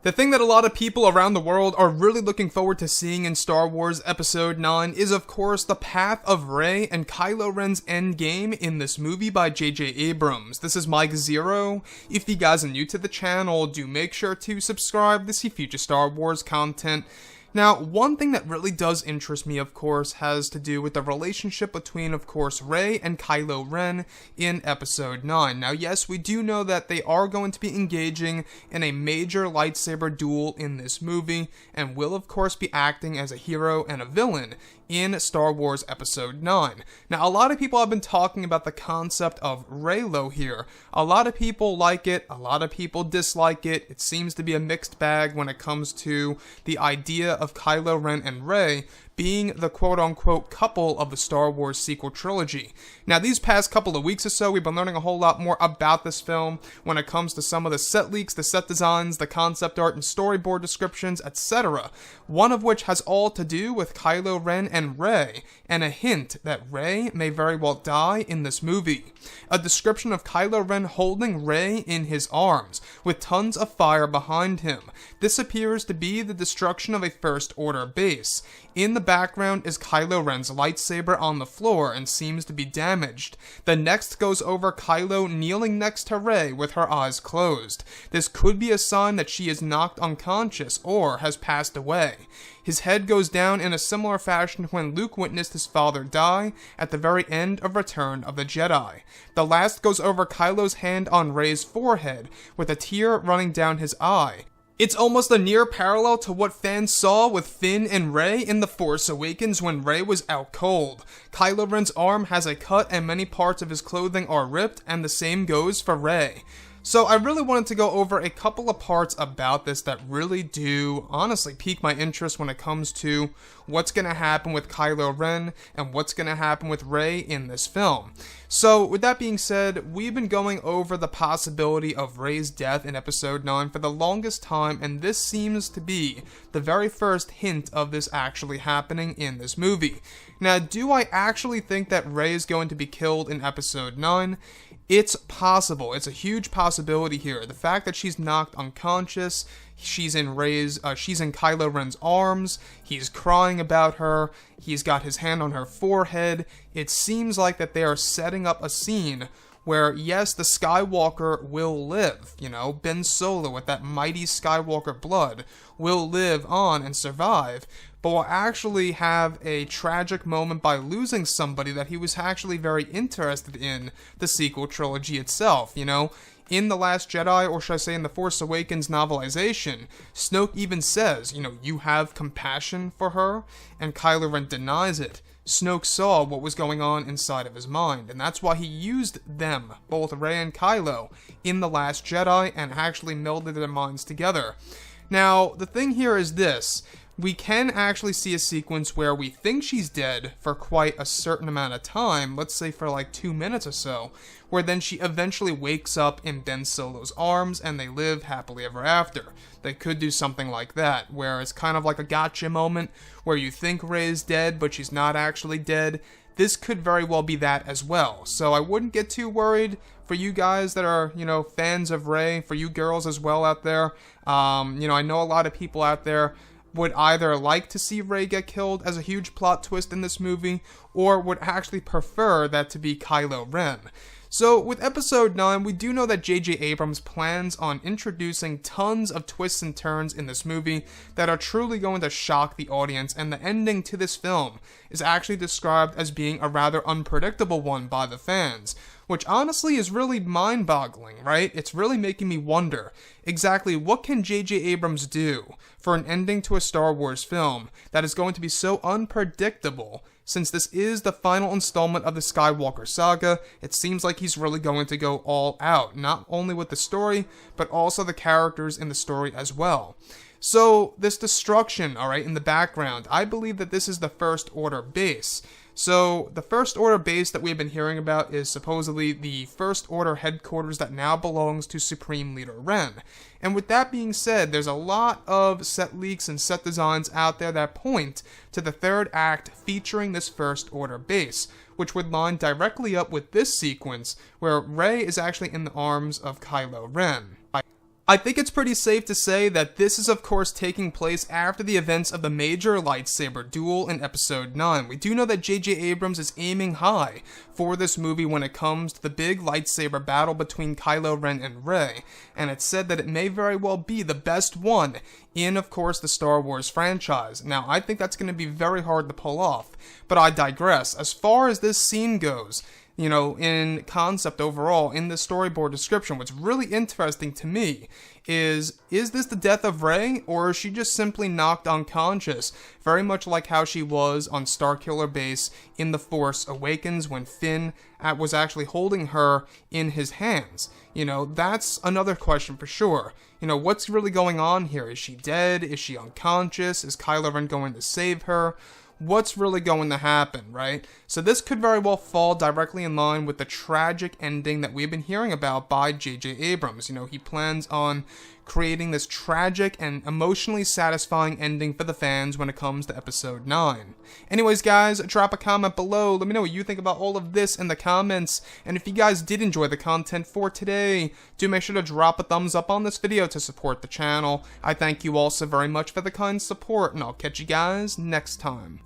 The thing that a lot of people around the world are really looking forward to seeing in Star Wars Episode 9 is of course the path of Rey and Kylo Ren's endgame in this movie by J.J. Abrams. This is Mike Zero. If you guys are new to the channel, do make sure to subscribe to see future Star Wars content. Now, one thing that really does interest me, of course, has to do with the relationship between, of course, Rey and Kylo Ren in Episode 9. Now, yes, we do know that they are going to be engaging in a major lightsaber duel in this movie, and will, of course, be acting as a hero and a villain in Star Wars Episode 9. Now, a lot of people have been talking about the concept of reylo here. A lot of people like it, a lot of people dislike it. It seems to be a mixed bag when it comes to the idea of Kylo Ren and Rey being the quote-unquote couple of the Star Wars sequel trilogy. Now, these past couple of weeks or so, we've been learning a whole lot more about this film when it comes to some of the set leaks, the set designs, the concept art and storyboard descriptions, etc. One of which has all to do with Kylo Ren and Rey, and a hint that Rey may very well die in this movie. A description of Kylo Ren holding Rey in his arms, with tons of fire behind him. This appears to be the destruction of a First Order base. In the background is Kylo Ren's lightsaber on the floor and seems to be damaged. The next goes over Kylo kneeling next to Rey with her eyes closed. This could be a sign that she is knocked unconscious or has passed away. His head goes down in a similar fashion when Luke witnessed his father die at the very end of Return of the Jedi. The last goes over Kylo's hand on Rey's forehead with a tear running down his eye. It's almost a near parallel to what fans saw with Finn and Rey in The Force Awakens when Rey was out cold. Kylo Ren's arm has a cut and many parts of his clothing are ripped, and the same goes for Rey. So I really wanted to go over a couple of parts about this that really do honestly pique my interest when it comes to what's going to happen with Kylo Ren and what's going to happen with Rey in this film. So with that being said, we've been going over the possibility of Rey's death in Episode 9 for the longest time, and this seems to be the very first hint of this actually happening in this movie. Now, do I actually think that Rey is going to be killed in Episode 9? It's possible. It's a huge possibility here. The fact that she's knocked unconscious, she's in Kylo Ren's arms, he's crying about her, he's got his hand on her forehead. It seems like that they are setting up a scene where, yes, the Skywalker will live, Ben Solo with that mighty Skywalker blood will live on and survive, but will actually have a tragic moment by losing somebody that he was actually very interested in the sequel trilogy itself, In The Last Jedi, or should I say in The Force Awakens novelization, Snoke even says, you have compassion for her, and Kylo Ren denies it. Snoke saw what was going on inside of his mind, and that's why he used them, both Rey and Kylo, in The Last Jedi and actually melded their minds together. Now, the thing here is this. We can actually see a sequence where we think she's dead for quite a certain amount of time, let's say for like 2 minutes or so, where then she eventually wakes up in Ben Solo's arms and they live happily ever after. They could do something like that, where it's kind of like a gotcha moment, where you think Rey's dead, but she's not actually dead. This could very well be that as well, so I wouldn't get too worried. For you guys that are, fans of Rey, for you girls as well out there, I know a lot of people out there would either like to see Rey get killed as a huge plot twist in this movie, or would actually prefer that to be Kylo Ren. So with Episode 9, we do know that J.J. Abrams plans on introducing tons of twists and turns in this movie that are truly going to shock the audience, and the ending to this film is actually described as being a rather unpredictable one by the fans, which honestly is really mind-boggling, right? It's really making me wonder exactly what can J.J. Abrams do for an ending to a Star Wars film that is going to be so unpredictable. Since this is the final installment of the Skywalker saga, it seems like he's really going to go all out, not only with the story, but also the characters in the story as well. So, this destruction, in the background, I believe that this is the First Order base. So, the First Order base that we've been hearing about is supposedly the First Order headquarters that now belongs to Supreme Leader Ren. And with that being said, there's a lot of set leaks and set designs out there that point to the third act featuring this First Order base, which would line directly up with this sequence where Rey is actually in the arms of Kylo Ren. I think it's pretty safe to say that this is of course taking place after the events of the major lightsaber duel in episode 9. We do know that J.J. Abrams is aiming high for this movie when it comes to the big lightsaber battle between Kylo Ren and Rey, and it's said that it may very well be the best one in, of course, the Star Wars franchise. Now, I think that's going to be very hard to pull off, but I digress. As far as this scene goes, you know, in concept overall, in the storyboard description, what's really interesting to me is this the death of Rey, or is she just simply knocked unconscious, very much like how she was on Starkiller Base in The Force Awakens when Finn was actually holding her in his hands? You know, that's another question for sure. You know, what's really going on here? Is she dead? Is she unconscious? Is Kylo Ren going to save her? What's really going to happen, right? So this could very well fall directly in line with the tragic ending that we've been hearing about by J.J. Abrams. You know, he plans on creating this tragic and emotionally satisfying ending for the fans when it comes to episode 9. Anyways, guys, drop a comment below. Let me know what you think about all of this in the comments. And if you guys did enjoy the content for today, do make sure to drop a thumbs up on this video to support the channel. I thank you all so very much for the kind support, and I'll catch you guys next time.